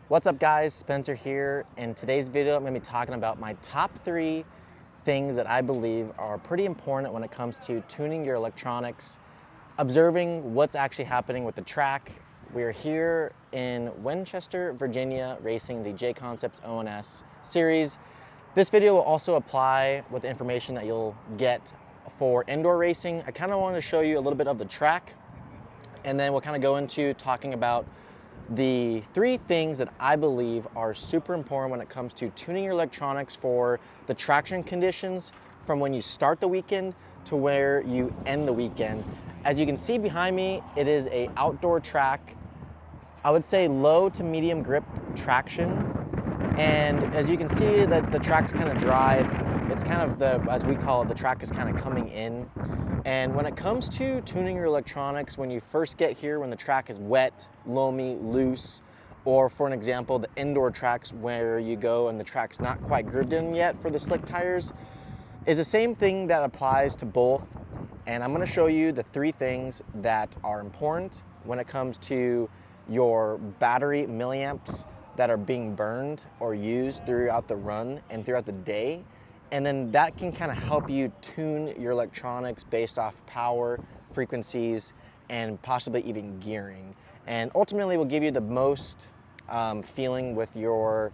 What's up guys, Spencer here. In today's video, I'm gonna be talking about my top 3 things that I believe are pretty important when it comes to tuning your electronics, observing what's actually happening with the track. We're here in Winchester, Virginia, racing the J-Concepts ONS series. This video will also apply with the information that you'll get for indoor racing. I kind of wanted to show you a little bit of the track, and then we'll kind of go into talking about the 3 things that I believe are super important when it comes to tuning your electronics for the traction conditions from when you start the weekend to where you end the weekend. As you can see behind me, it is an outdoor track. I would say low to medium grip traction. And as you can see, that the track's kind of dry. It's kind of as we call it, the track is kind of coming in. And when it comes to tuning your electronics, when you first get here, when the track is wet, loamy, loose, or for an example, the indoor tracks where you go and the track's not quite grooved in yet for the slick tires, is the same thing that applies to both. And I'm gonna show you the 3 things that are important when it comes to your battery milliamps that are being burned or used throughout the run and throughout the day. And then that can kind of help you tune your electronics based off power, frequencies, and possibly even gearing. And ultimately will give you the most feeling with your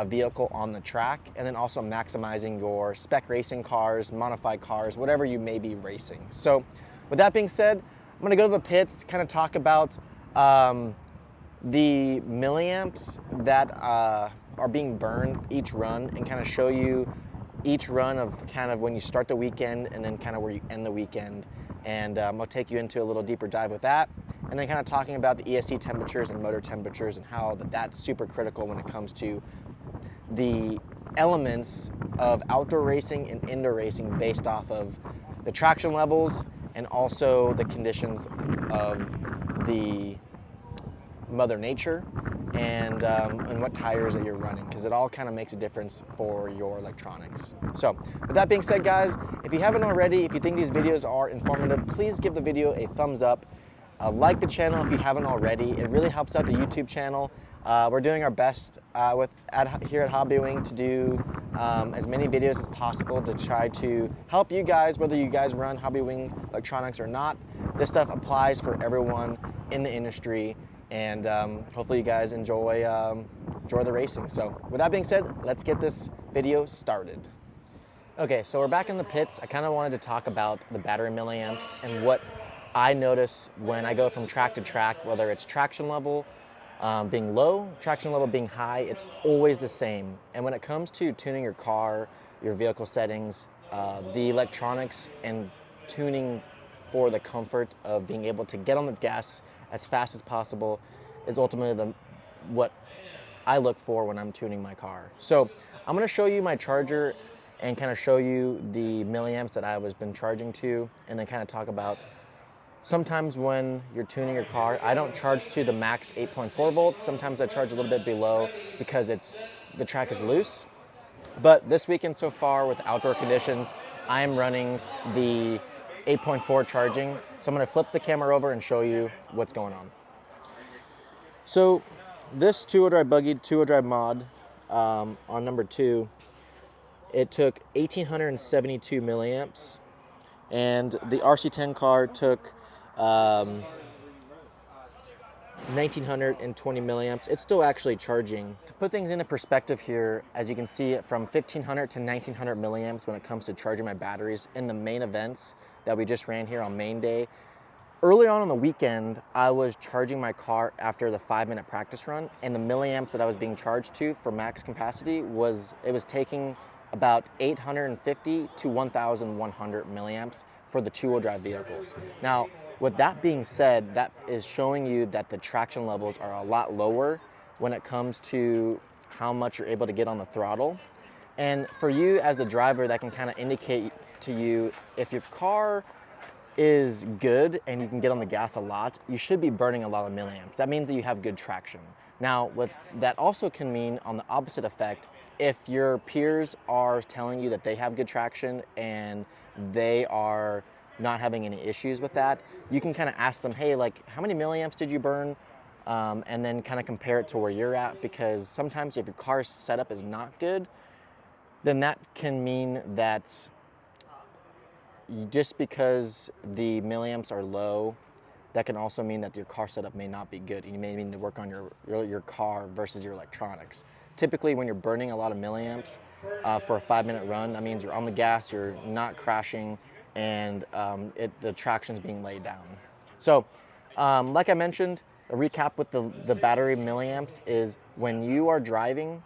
vehicle on the track, and then also maximizing your spec racing cars, modified cars, whatever you may be racing. So with that being said, I'm gonna go to the pits, kind of talk about the milliamps that are being burned each run, and kind of show you each run of kind of when you start the weekend and then kind of where you end the weekend. And I'll take you into a little deeper dive with that, and then kind of talking about the ESC temperatures and motor temperatures and how that's super critical when it comes to the elements of outdoor racing and indoor racing based off of the traction levels and also the conditions of the Mother Nature and what tires that you're running, because it all kind of makes a difference for your electronics. So with that being said guys, if you haven't already, if you think these videos are informative, please give the video a thumbs up. Like the channel if you haven't already. It really helps out the YouTube channel. We're doing our best here at Hobbywing to do as many videos as possible to try to help you guys, whether you guys run Hobbywing electronics or not. This stuff applies for everyone in the industry, and hopefully you guys enjoy the racing. So with that being said, let's get this video started. Okay, so we're back in the pits. I kind of wanted to talk about the battery milliamps and what I notice when I go from track to track, whether it's traction level being low, traction level being high, it's always the same. And when it comes to tuning your car, your vehicle settings, the electronics and tuning for the comfort of being able to get on the gas as fast as possible is ultimately what I look for when I'm tuning my car. So I'm gonna show you my charger and kind of show you the milliamps that I was been charging to, and then kind of talk about sometimes when you're tuning your car, I don't charge to the max 8.4 volts. Sometimes I charge a little bit below because the track is loose. But this weekend so far with outdoor conditions, I am running the 8.4 charging. So I'm gonna flip the camera over and show you what's going on. So this two-wheel drive buggy, two-wheel drive mod on number 2, it took 1,872 milliamps, and the RC10 car took 1,920 milliamps. It's still actually charging. To put things into perspective here, as you can see, from 1,500 to 1,900 milliamps when it comes to charging my batteries in the main events that we just ran here on main day. Early on the weekend, I was charging my car after the 5-minute practice run, and the milliamps that I was being charged to for max capacity was taking about 850 to 1,100 milliamps for the two-wheel drive vehicles. Now, with that being said, that is showing you that the traction levels are a lot lower when it comes to how much you're able to get on the throttle. And for you as the driver, that can kind of indicate to you if your car is good and you can get on the gas a lot, you should be burning a lot of milliamps. That means that you have good traction. Now, what that also can mean on the opposite effect, if your peers are telling you that they have good traction and they are not having any issues with that, you can kind of ask them, hey, like, how many milliamps did you burn and then kind of compare it to where you're at, because sometimes if your car's setup is not good, then that can mean that just because the milliamps are low, that can also mean that your car setup may not be good. You may need to work on your car versus your electronics. Typically, when you're burning a lot of milliamps for a 5-minute run, that means you're on the gas, you're not crashing, and the traction's being laid down. So, like I mentioned, a recap with the battery milliamps is when you are driving,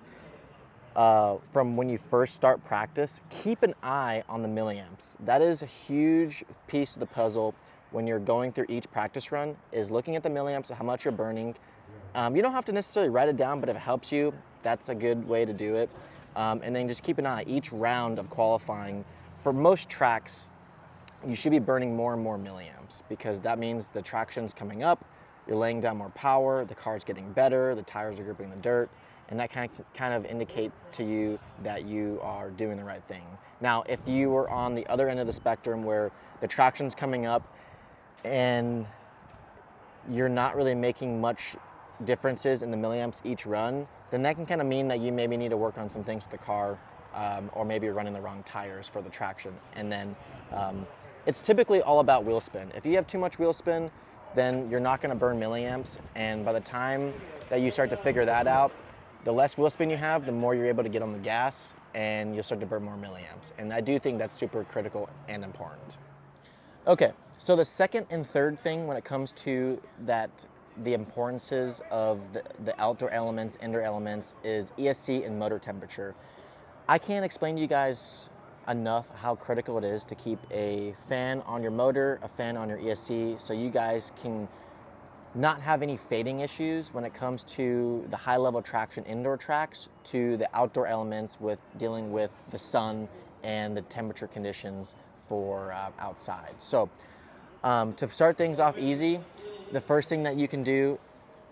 from when you first start practice, keep an eye on the milliamps. That is a huge piece of the puzzle when you're going through each practice run, is looking at the milliamps, how much you're burning. You don't have to necessarily write it down, but if it helps you, that's a good way to do it. And then just keep an eye each round of qualifying. For most tracks, you should be burning more and more milliamps, because that means the traction's coming up, you're laying down more power, the car's getting better, the tires are gripping the dirt, and that kind of indicate to you that you are doing the right thing. Now, if you were on the other end of the spectrum where the traction's coming up and you're not really making much differences in the milliamps each run, then that can kind of mean that you maybe need to work on some things with the car, or maybe you're running the wrong tires for the traction. And then it's typically all about wheel spin. If you have too much wheel spin, then you're not going to burn milliamps, and by the time that you start to figure that out, the less wheel spin you have, the more you're able to get on the gas, and you'll start to burn more milliamps. And I do think that's super critical and important. Okay, so the second and third thing when it comes to the importances of the outdoor elements, indoor elements, is ESC and motor temperature. I can't explain to you guys enough how critical it is to keep a fan on your motor, a fan on your ESC, so you guys can not have any fading issues when it comes to the high level traction indoor tracks to the outdoor elements with dealing with the sun and the temperature conditions for outside. So to start things off easy, the first thing that you can do,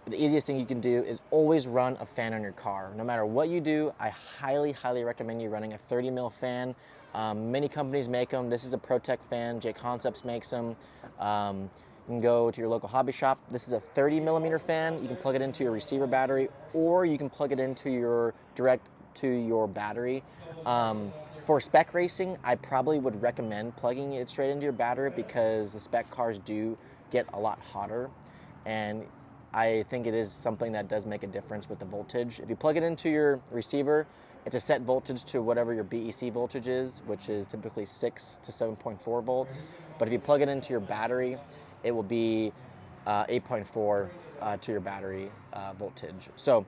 the easiest thing you can do, is always run a fan on your car. No matter what you do, I highly, highly recommend you running a 30 mil fan. Many companies make them. This is a ProTech fan. J Concepts makes them. You can go to your local hobby shop. This is a 30 millimeter fan. You can plug it into your receiver battery, or you can plug it into direct to your battery. For spec racing, I probably would recommend plugging it straight into your battery, because the spec cars do get a lot hotter, and I think it is something that does make a difference with the voltage. If you plug it into your receiver, it's a set voltage to whatever your BEC voltage is, which is typically 6 to 7.4 volts. But if you plug it into your battery, it will be 8.4 to your battery voltage. So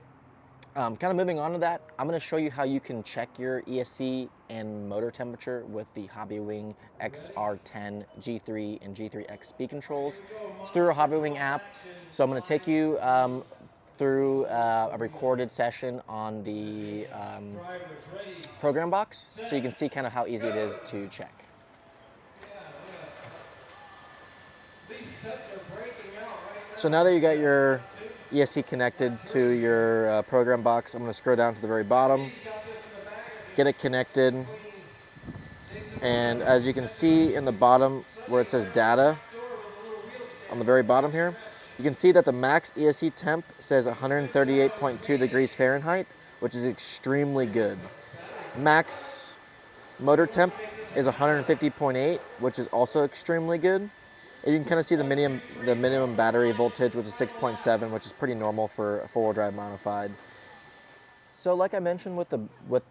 kind of moving on to that, I'm going to show you how you can check your ESC and motor temperature with the Hobbywing XR10 G3 and G3X speed controls. It's through a Hobbywing app. So I'm going to take you through a recorded session on the program box, so you can see kind of how easy it is to check. So now that you got your ESC connected to your program box, I'm going to scroll down to the very bottom, get it connected, and as you can see in the bottom where it says data, on the very bottom here, you can see that the max ESC temp says 138.2 degrees Fahrenheit, which is extremely good. Max motor temp is 150.8, which is also extremely good. And you can kind of see the minimum battery voltage, which is 6.7, which is pretty normal for a four-wheel drive modified. So like I mentioned with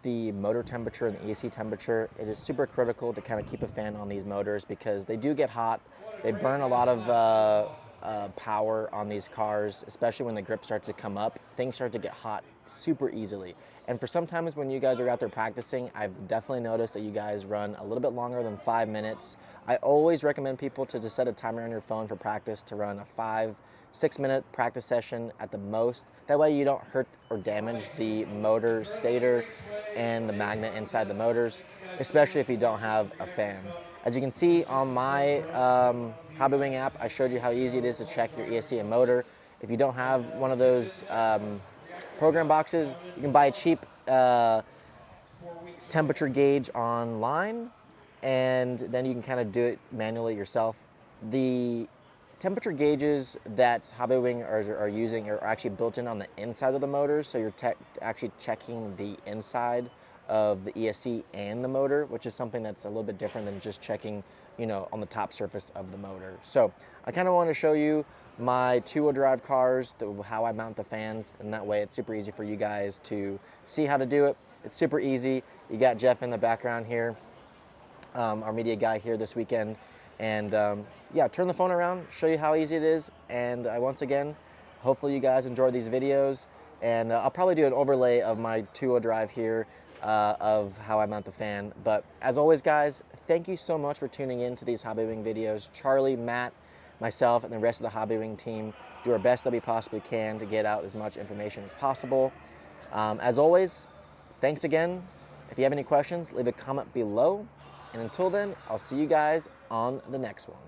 the motor temperature and the ESC temperature, it is super critical to kind of keep a fan on these motors, because they do get hot. They burn a lot of power on these cars, especially when the grip starts to come up. Things start to get hot super easily. And for sometimes when you guys are out there practicing, I've definitely noticed that you guys run a little bit longer than 5 minutes. I always recommend people to just set a timer on your phone for practice to run a 5-6 minute practice session at the most. That way you don't hurt or damage the motor stator and the magnet inside the motors, especially if you don't have a fan. As you can see on my Hobbywing app, I showed you how easy it is to check your ESC and motor. If you don't have one of those program boxes, you can buy a cheap temperature gauge online, and then you can kind of do it manually yourself. The temperature gauges that Hobbywing are using are actually built in on the inside of the motor, so you're actually checking the inside of the ESC and the motor, which is something that's a little bit different than just checking, you know, on the top surface of the motor. So I kind of want to show you my two-wheel drive cars, how I mount the fans, and that way it's super easy for you guys to see how to do it. It's super easy. You got Jeff in the background here, our media guy here this weekend, and yeah, turn the phone around, show you how easy it is, and once again, hopefully you guys enjoy these videos, and I'll probably do an overlay of my two-wheel drive here of how I mount the fan. But as always, guys, thank you so much for tuning in to these Hobbywing videos. Charlie, Matt, myself, and the rest of the Hobbywing team do our best that we possibly can to get out as much information as possible. As always, thanks again. If you have any questions, leave a comment below. And until then, I'll see you guys on the next one.